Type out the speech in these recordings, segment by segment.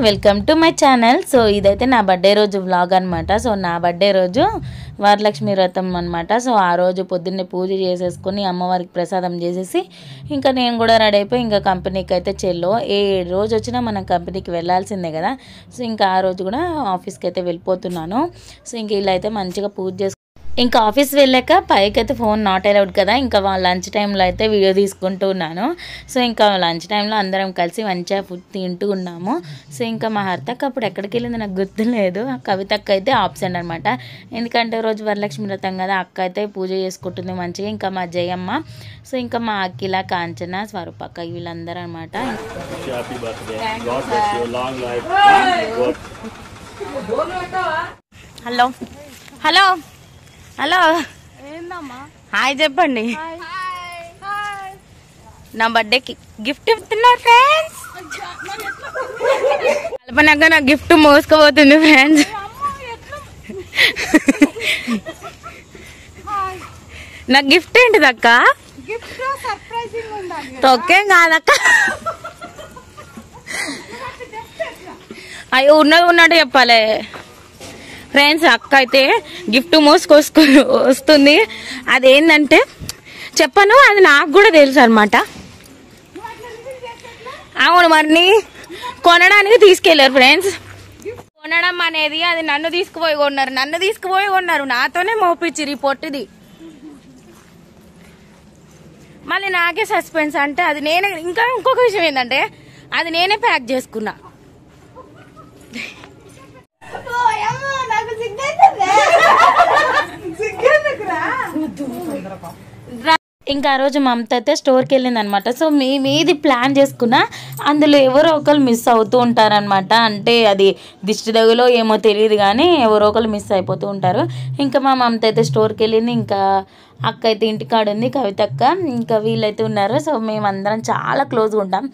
Welcome to my channel. So ఇదైతే నా birthday రోజు వ్లాగ్ అనమాట. సో నా బర్త్డే రోజు వరలక్ష్మి వ్రతం అనమాట. సో ఆ రోజు పొద్దున్నే పూజ చేసేసుకొని అమ్మవారికి ప్రసాదం చేసేసి ఇంకా నేను కూడా రెడీ అయిపోయి ఇంకా కంపెనీకి అయితే చెల్లో ఏ రోజు వచ్చినా మనం కంపెనీకి వెళ్ళాల్సిందే కదా. సో ఇంకా ఆ రోజు కూడా ఆఫీస్కి అయితే వెళ్ళిపోతున్నాను. సో ఇంక ఇలా అయితే మంచిగా పూజ చేసుకుని ఇంకా ఆఫీస్ వెళ్ళాక పైకి అయితే ఫోన్ నాట్ అలౌడ్ కదా. ఇంకా లంచ్ టైంలో అయితే వీడియో తీసుకుంటూ ఉన్నాను. సో ఇంకా లంచ్ టైంలో అందరం కలిసి మంచిగా ఫుడ్ తింటూ ఉన్నాము. సో ఇంకా మా హర్తక్క అప్పుడు ఎక్కడికి వెళ్ళింది నాకు గుర్తులేదు. ఆ కవితక్క అయితే ఆబ్సెంట్ అనమాట. ఎందుకంటే రోజు వరలక్ష్మి వ్రతం కదా, అక్క అయితే పూజ చేసుకుంటుంది మంచిగా. ఇంకా మా జయమ్మ, సో ఇంకా మా అఖిల, కాంచన, స్వరూపక్క వీళ్ళందరూ అనమాట. హలో హలో హలో హాయ్ చెప్పండి. నా బర్త్డేకి గిఫ్ట్ ఇస్తున్నారు ఫ్రెండ్స్. కల్పనగా నా గిఫ్ట్ మోసుకుపోతుంది ఫ్రెండ్స్. నా గిఫ్ట్ ఏంటిది అక్క? తొక్కేం కాదక్క. అయ్యో ఉన్నది ఉన్నట్టు చెప్పాలి ఫ్రెండ్స్. అక్క అయితే గిఫ్ట్ మోసుకొసుకొని వస్తుంది. అదేంటంటే చెప్పను, అది నాకు కూడా తెలుసు అనమాట. అవును, మరి కొనడానికి తీసుకెళ్లారు ఫ్రెండ్స్. కొనడం అనేది అది నన్ను తీసుకుపోయి కొన్నారు. నాతోనే మోపించిరి పొట్టిది. మళ్ళీ నాకే సస్పెన్స్ అంటే అది నేనే. ఇంకా ఇంకొక విషయం ఏంటంటే అది నేనే ప్యాక్ చేసుకున్నా. ఇంకా ఆ రోజు మమత అయితే స్టోర్కి వెళ్ళింది అనమాట. సో మీది ప్లాన్ చేసుకున్నా అందులో ఎవరో ఒకరు మిస్ అవుతూ ఉంటారనమాట. అంటే అది దిష్టి దగులో ఏమో తెలియదు కానీ ఎవరో ఒకరు మిస్ అయిపోతూ ఉంటారు. ఇంకా మా మమత అయితే స్టోర్కి వెళ్ళింది. ఇంకా అక్క అయితే ఇంటికాడ ఉంది, కవితక్క, ఇంకా వీళ్ళైతే ఉన్నారు. సో మేమందరం చాలా క్లోజ్గా ఉంటాం.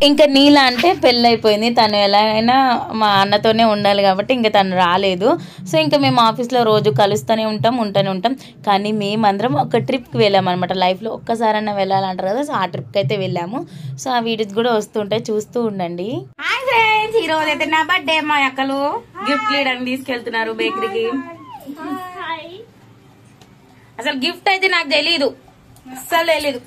ఇంకా నీలా అంటే పెళ్ళి అయిపోయింది, తను ఎలా అయినా మా అన్నతోనే ఉండాలి కాబట్టి ఇంకా తను రాలేదు. సో ఇంకా మేము ఆఫీస్లో రోజు కలుస్తూనే ఉంటాం. కానీ మేమందరం ఒక ట్రిప్కి వెళ్ళామన్నమాట. లైఫ్లో ఒక్కసారైనా వెళ్ళాలంటారు కదా. సో ఆ ట్రిప్కి అయితే వెళ్ళాము. సో ఆ వీడియోస్ కూడా వస్తుంటాయి, చూస్తూ ఉండండి. హాయ్ ఫ్రెండ్స్, ఈ రోజు అయితే నా బర్త్డే. మా అక్కలు గిఫ్ట్ లీడర్ని తీసుకెళ్తున్నారు బేకరీకి. అసలు గిఫ్ట్ అయితే నాకు తెలీదు, అస్సలు తెలీదు.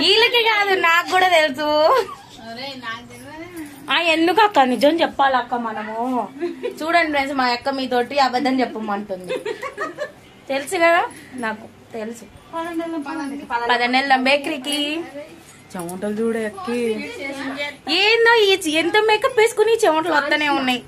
వీళ్ళకి కాదు, నాకు కూడా తెలుసు. ఎందుకు అక్క నిజం చెప్పాలి అక్క. మనము చూడండి ఫ్రెండ్స్, మా అక్క మీతోటి అబద్ధం చెప్పమంటుంది. తెలుసు కదా, నాకు తెలుసు. 10 నెలల బేకరీకి చెమటలు చూడే అక్కి. ఏందో ఎంత మేకప్ వేసుకుని చెమటలు వస్తూనే ఉన్నాయి.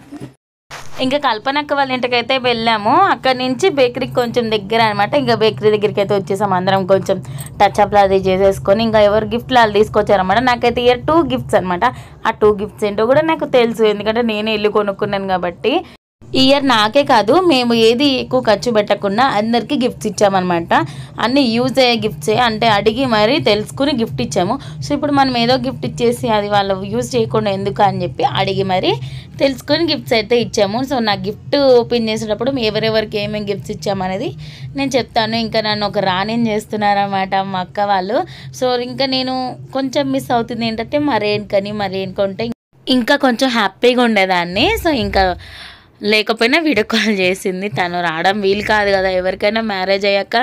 ఇంకా కల్పనక్క వాళ్ళ ఇంటికైతే వెళ్ళాము. అక్కడి నుంచి బేకరీకి కొంచెం దగ్గర అనమాట. ఇంకా బేకరీ దగ్గరికి అయితే వచ్చేసాం. అందరం కొంచెం టచ్ అప్ అది చేసేసుకొని ఇంకా ఎవరు గిఫ్ట్లు వాళ్ళు తీసుకొచ్చారనమాట. నాకైతే 2 గిఫ్ట్స్ అనమాట. ఆ 2 గిఫ్ట్స్ ఏంటో కూడా నాకు తెలుసు, ఎందుకంటే నేనే ఇల్లు కొనుక్కున్నాను కాబట్టి. ఈ ఇయర్ నాకే కాదు, మేము ఏది ఎక్కువ ఖర్చు పెట్టకుండా అందరికీ గిఫ్ట్స్ ఇచ్చామన్నమాట. అన్ని యూజ్ అయ్యే గిఫ్ట్సే, అంటే అడిగి మరీ తెలుసుకుని గిఫ్ట్ ఇచ్చాము. సో ఇప్పుడు మనం ఏదో గిఫ్ట్ ఇచ్చేసి అది వాళ్ళు యూజ్ చేయకుండా ఎందుకు అని చెప్పి అడిగి మరీ తెలుసుకొని గిఫ్ట్స్ అయితే ఇచ్చాము. సో నా గిఫ్ట్ ఓపెన్ చేసేటప్పుడు ఎవరెవరికి ఏమేమి గిఫ్ట్స్ ఇచ్చామనేది నేను చెప్తాను. ఇంకా నన్ను ఒక రాణిని చేస్తున్నారన్నమాట మా అక్క వాళ్ళు. సో ఇంకా నేను కొంచెం మిస్ అవుతుంది ఏంటంటే మా రేణుకుంటే ఇంకా కొంచెం హ్యాపీగా ఉండేదాన్ని. సో ఇంకా లేకపోయినా వీడియో కాల్ చేసింది. తను రావడం వీలు కాదు కదా, ఎవరికైనా మ్యారేజ్ అయ్యాక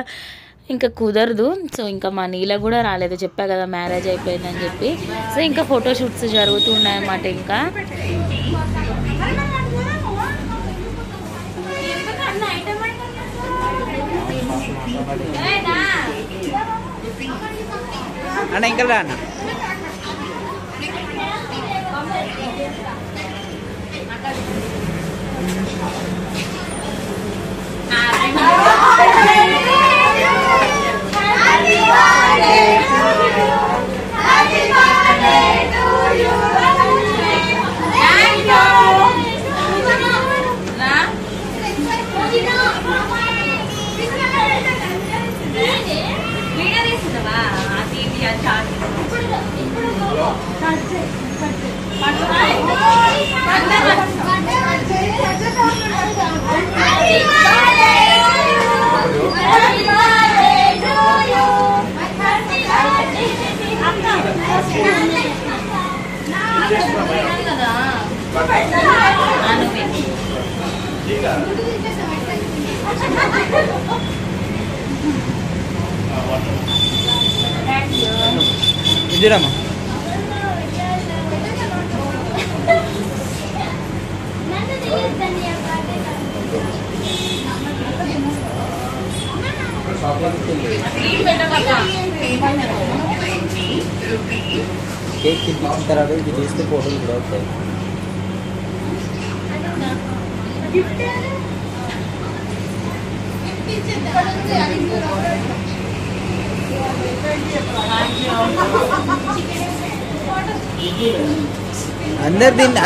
ఇంకా కుదరదు. సో ఇంకా మా నీళ్ళ కూడా రాలేదు, చెప్పా కదా మ్యారేజ్ అయిపోయిందని చెప్పి. సో ఇంకా ఫోటోషూట్స్ జరుగుతూ ఉన్నాయన్నమాట. ఇంకా అన్న ఇంకా రా అన్న. ఇదిరామా కేక్ తినిపించిన తర్వాత ఇది తీస్తే ఫోటోలు కూడా వస్తాయి.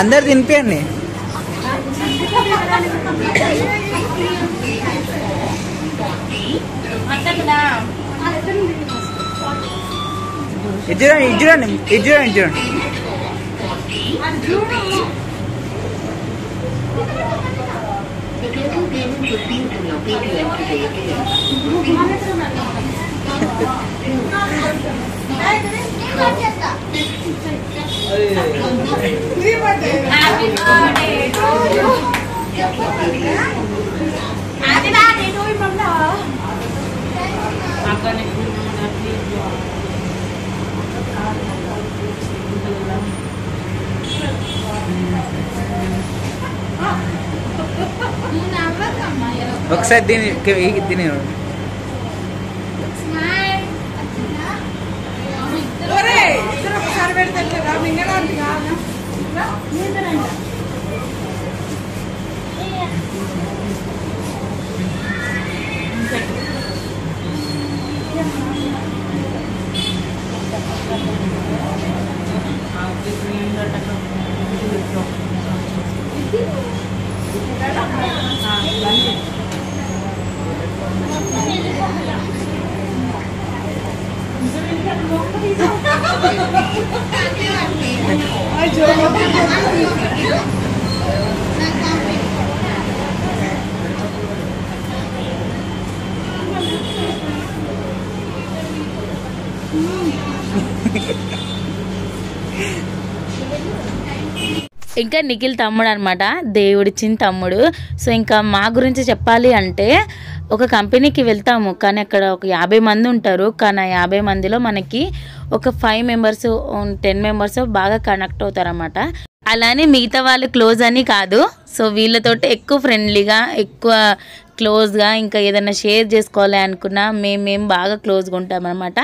అందరు తినిపియండి. ఇజ్జురండి ఒకసారి తిని ఇంకా నిఖిల్ తమ్ముడు అనమాట, దేవుడిచ్చిన తమ్ముడు. సో ఇంకా మా గురించి చెప్పాలి అంటే ఒక కంపెనీకి వెళ్తాము, కానీ అక్కడ ఒక 50 మంది ఉంటారు. కానీ ఆ 50 మందిలో మనకి ఒక 5 మెంబర్స్ 10 మెంబర్స్ బాగా కనెక్ట్ అవుతారన్నమాట. అలానే మిగతా వాళ్ళు క్లోజ్ అని కాదు. సో వీళ్ళతోటి ఎక్కువ ఫ్రెండ్లీగా, ఎక్కువ క్లోజ్గా, ఇంకా ఏదైనా షేర్ చేసుకోవాలి అనుకున్నా మేము బాగా క్లోజ్గా ఉంటాం అనమాట.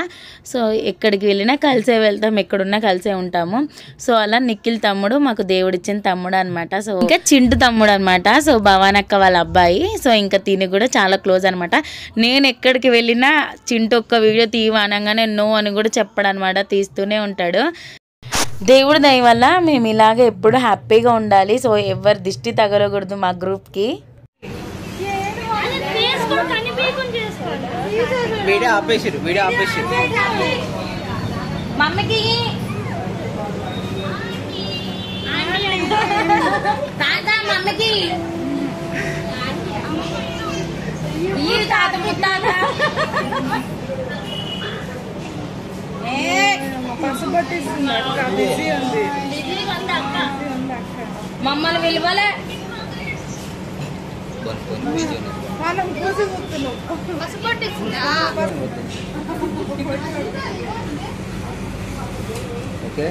సో ఎక్కడికి వెళ్ళినా కలిసే వెళ్తాం, ఎక్కడున్నా కలిసే ఉంటాము. సో అలా నిఖిల్ తమ్ముడు మాకు దేవుడిచ్చిన తమ్ముడు అనమాట. సో ఇంకా చింటు తమ్ముడు అనమాట. సో భవానక్క వాళ్ళ అబ్బాయి. సో ఇంకా తిని కూడా చాలా క్లోజ్ అనమాట. నేను ఎక్కడికి వెళ్ళినా చింటు ఒక్క వీడియో తీయనగానే నో అని కూడా చెప్పడనమాట, తీస్తూనే ఉంటాడు. దేవుడి దయ వల్ల మేము ఇలాగే ఎప్పుడు హ్యాపీగా ఉండాలి. సో ఎవరి దిష్టి తగలకూడదు మా గ్రూప్కి. వీడియో ఆపేసిరు మమ్మీకి తాత, మమ్మీకి ఈ తాత పుట్టాత మమ్మల్ని విలువలే ఓకే.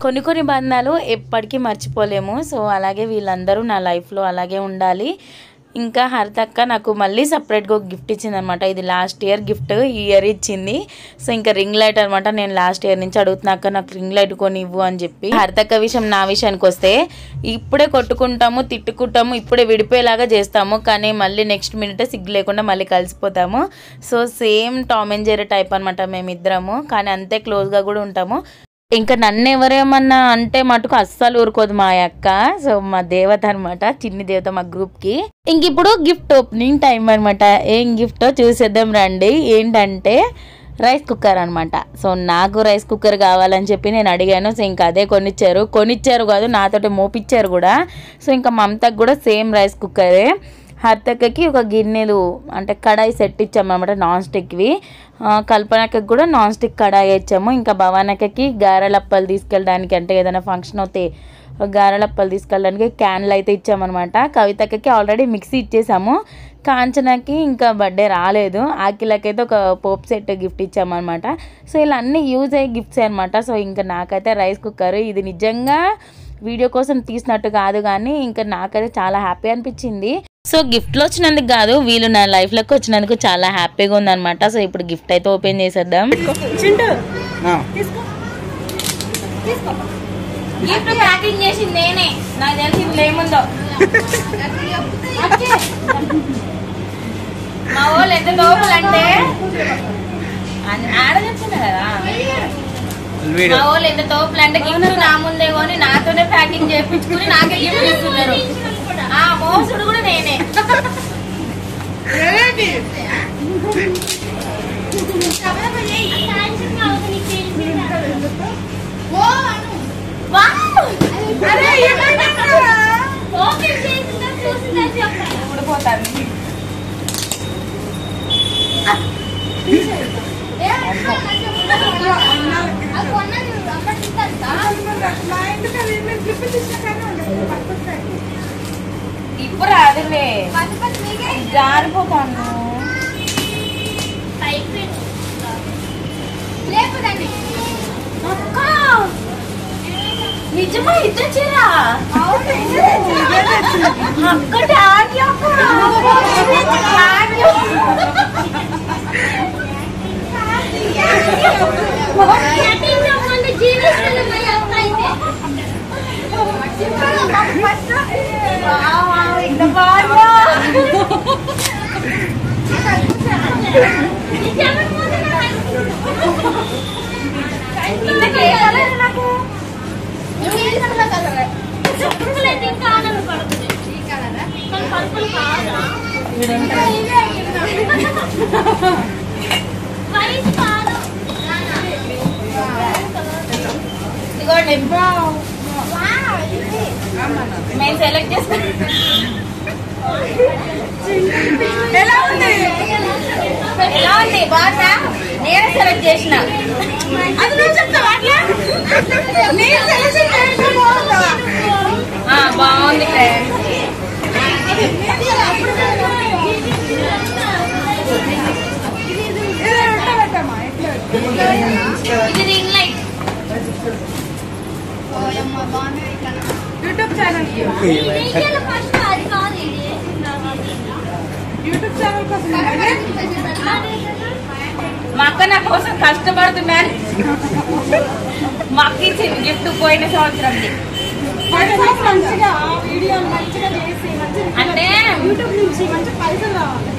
కొన్ని బంధాలు ఎప్పటికీ మర్చిపోలేము. సో అలాగే వీళ్ళందరూ నా లైఫ్లో అలాగే ఉండాలి. ఇంకా హరితక్క నాకు మళ్ళీ సపరేట్గా ఒక గిఫ్ట్ ఇచ్చిందనమాట. ఇది లాస్ట్ ఇయర్ గిఫ్ట్, ఈ ఇయర్ ఇచ్చింది. సో ఇంకా రింగ్ లైట్ అనమాట. నేను లాస్ట్ ఇయర్ నుంచి అడుగుతున్నాక నాకు రింగ్ లైట్ కొని ఇవ్వు అని చెప్పి. హరితక్క విషయం, నా విషయానికి వస్తే ఇప్పుడే కొట్టుకుంటాము, తిట్టుకుంటాము, ఇప్పుడే విడిపోయేలాగా చేస్తాము, కానీ మళ్ళీ నెక్స్ట్ మినిట్ సిగ్గు లేకుండా మళ్ళీ కలిసిపోతాము. So same Tom and Jerry type అనమాట మేమిద్దరము, కానీ అంతే క్లోజ్గా కూడా ఉంటాము. ఇంకా నన్ను ఎవరేమన్నా అంటే మటుకు అస్సలు ఊరుకోదు మా అక్క. సో మా దేవత అనమాట, చిన్ని దేవత మా గ్రూప్కి. ఇంక ఇప్పుడు గిఫ్ట్ ఓపెనింగ్ టైం అనమాట. ఏం గిఫ్టో చూసేద్దాం రండి. ఏంటంటే రైస్ కుక్కర్ అనమాట. సో నాకు రైస్ కుక్కర్ కావాలని చెప్పి నేను అడిగాను. సో ఇంకా అదే కొనిచ్చారు కాదు, నాతోటి మోపిచ్చారు కూడా. సో ఇంకా మమతకు కూడా సేమ్ రైస్ కుక్కరే. హర్తకకి ఒక గిన్నెలు అంటే కడాయి సెట్ ఇచ్చాము అనమాట, నాన్ స్టిక్వి. కల్పనకి కూడా నాన్ స్టిక్ కడాయి ఇచ్చాము. ఇంకా భవానకకి గారెలప్పలు తీసుకెళ్ళడానికి, అంటే ఏదైనా ఫంక్షన్ అవుతే గారెలప్పలు తీసుకెళ్ళడానికి క్యాన్లు అయితే ఇచ్చామన్నమాట. కవితకి ఆల్రెడీ మిక్సీ ఇచ్చేసాము. కాంచనకి ఇంకా బర్త్డే రాలేదు. ఆకిలకైతే ఒక పోప్ సెట్ గిఫ్ట్ ఇచ్చామన్నమాట. సో ఇలా అన్నీ యూజ్ అయ్యే గిఫ్ట్స్ అనమాట. సో ఇంకా నాకైతే రైస్ కుక్కర్ ఇది నిజంగా వీడియో కోసం తీసినట్టు కాదు, కానీ ఇంకా నాకైతే చాలా హ్యాపీ అనిపించింది. సో గిఫ్ట్లు వచ్చినందుకు కాదు, వీళ్ళు నా లైఫ్లోకి వచ్చినందుకు చాలా హ్యాపీగా ఉందన్నమాట. సో ఇప్పుడు గిఫ్ట్ అయితే ఓపెన్ చేసేద్దాం. గిఫ్ట్ ప్యాకింగ్ చేసింది నేనే, నాకు తెలిసింది ఏముందో. మా వాళ్ళు ఎంత లోపలంటే ఆడ చెప్తున్నా కదా, మా వాళ్ళు ఎంత తోపులంటే గిఫ్ట్ నా ముందే కొని నాతోనే ప్యాకింగ్ చేయించుకుని నాకే గిఫ్ట్ ఇస్తున్నారు. ఆ మోసుడు కూడా నేనే. ఊడిపోతాను. ఇప్పుడు అదిలే జారిపోతాను. నిజమా ఇద్దరు చీరా అక్క డాడీ ఇంత బాగా ఇదిగోండి మేము సెలెక్ట్ చేసుకున్నాం. ఎలా ఉంది బాగా? నేనే సెలెక్ట్ చేసిన. అది నువ్వు చెప్తావా? బాగుంది. ఇది రింగ్ లైట్. యూట్యూబ్ ఛానల్ మా అక్క నా కోసం కష్టపడుతున్నారు. మా అక్క ఇచ్చింది గిఫ్ట్ పోయిన సంవత్సరం. అంటే యూట్యూబ్ నుంచి మంచి పైసలు రావాలి.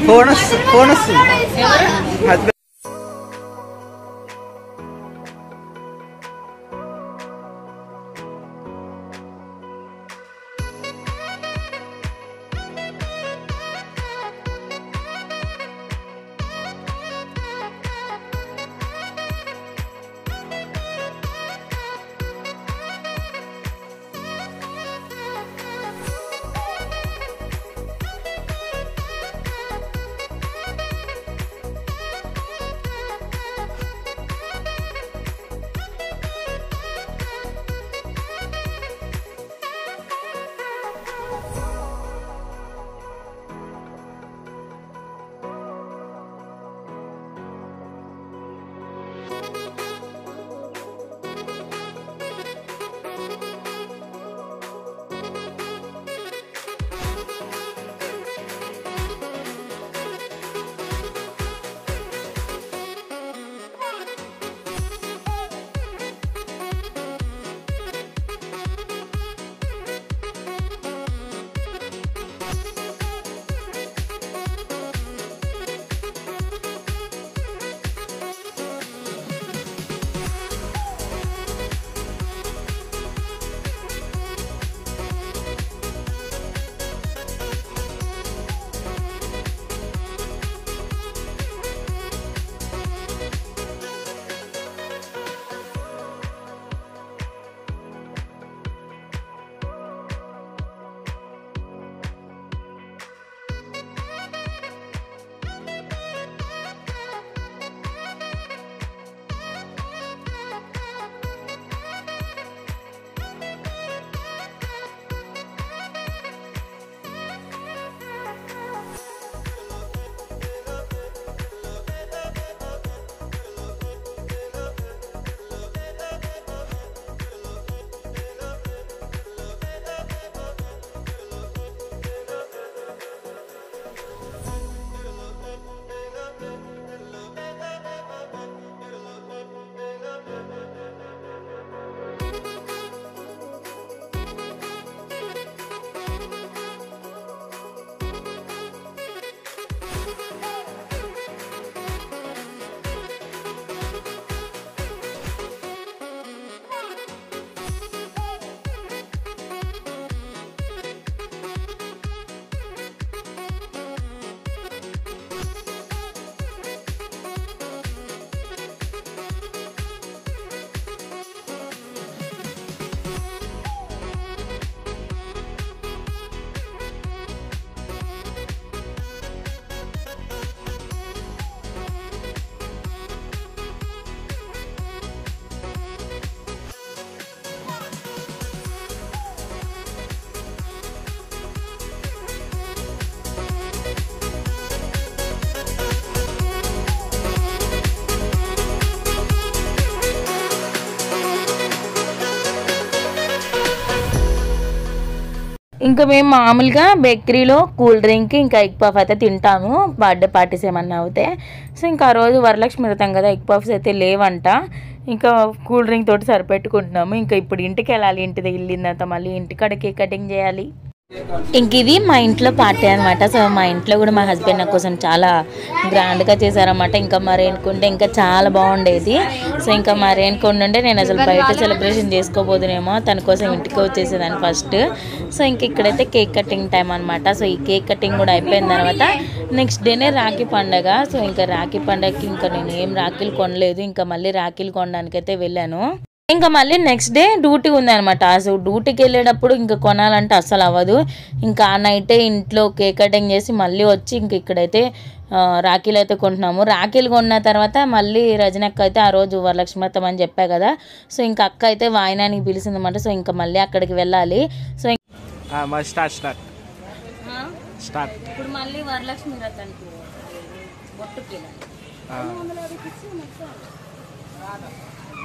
ఇంకా మేము మామూలుగా బేకరీలో కూల్ డ్రింక్ ఇంకా ఎగ్ పఫ్ అయితే తింటాము బర్త్డే పార్టీస్ ఏమన్నా అవుతే. సో ఇంకా ఆ రోజు వరలక్ష్మి వ్రతం కదా, ఎగ్ పఫ్స్ అయితే లేవంట. ఇంకా కూల్ డ్రింక్ తోటి సరిపెట్టుకుంటున్నాము. ఇంకా ఇప్పుడు ఇంటికి వెళ్ళాలి, ఇంటిది వెళ్ళిందంతా మళ్ళీ ఇంటికాడ కేక్ కటింగ్ చేయాలి. ఇంక ఇది మా ఇంట్లో పార్టీ అనమాట. సో మా ఇంట్లో కూడా మా హస్బెండ్ నా కోసం చాలా గ్రాండ్గా చేశారన్నమాట. ఇంకా మరేనుకుంటే ఇంకా చాలా బాగుండేది. సో ఇంకా మరేనుకుంటుంటే నేను అసలు బయట సెలబ్రేషన్ చేసుకోబోదునేమో, తన కోసం ఇంటికి వచ్చేసేదాన్ని ఫస్ట్. సో ఇంక ఇక్కడైతే కేక్ కటింగ్ టైం అనమాట. సో ఈ కేక్ కటింగ్ కూడా అయిపోయిన తర్వాత నెక్స్ట్ డేనే రాఖీ పండగ. సో ఇంకా రాఖీ పండగకి ఇంకా నేను ఏం రాఖీలు కొనలేదు, ఇంకా మళ్ళీ రాఖీలు కొనడానికైతే వెళ్ళాను. ఇంకా మళ్ళీ నెక్స్ట్ డే డ్యూటీ ఉందనమాట. సో డ్యూటీకి వెళ్ళేటప్పుడు ఇంకా కొనాలంటే అస్సలు అవ్వదు. ఇంకా ఆ నైటే ఇంట్లో కేక్ కటింగ్ చేసి మళ్ళీ వచ్చి ఇంక ఇక్కడైతే రాఖీలు అయితే కొంటున్నాము. రాఖీలు కొన్న తర్వాత మళ్ళీ రజనక్క అయితే ఆ రోజు వరలక్ష్మి వ్రతం అని చెప్పా కదా, సో ఇంకా అక్క అయితే వాయినానికి పిలిచిందన్నమాట. సో ఇంకా మళ్ళీ అక్కడికి వెళ్ళాలి. సో ఇప్పుడు మళ్ళీ వరలక్ష్మి వ్రతానికి బొట్టుకి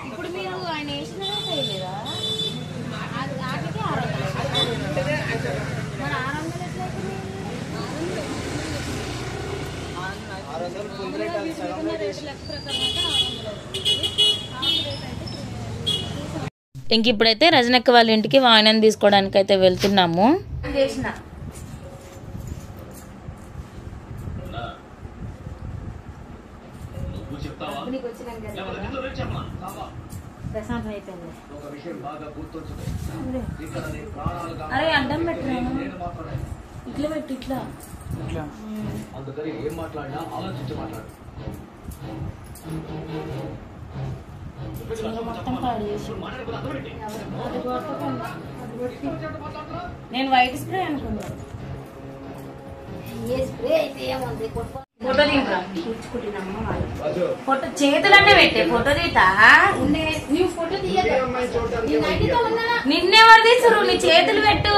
ఇప్పుడు మీరు ఆయన వేసినా చేయలేదా? వాటికి 600 మరి 600 ఇంక ఇప్పుడైతే రజనక్క వాళ్ళ ఇంటికి వాయినం తీసుకోవడానికి అయితే వెళ్తున్నాము. అరే అడ్డం పెట్టరా, ఇట్లా పెట్టు, ఇట్లా మొత్తం పాడు చేసి. నేను వైట్ స్ప్రే అనుకున్నా. ఫోటో దిగురా, ఫోటో చేతులన్నీ పెట్టే ఫోటో తీతా. నిన్నెవరు తీసురు, నీ చేతులు పెట్టు.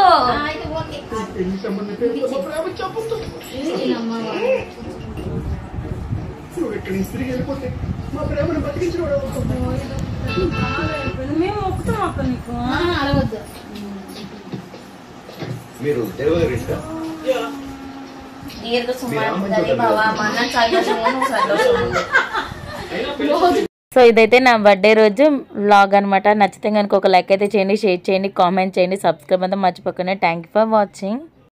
మేము మొక్కుతాం అక్క నీకు. అడగద్దు, మీరు సో ఇదైతే నా బర్త్డే రోజు వ్లాగ్ అనమాట. నచ్చితే కనుక ఒక లైక్ అయితే చేయండి, షేర్ చేయండి, కామెంట్ చేయండి, సబ్స్క్రైబ్ అంతా మర్చిపోకుండా. Thank you for watching.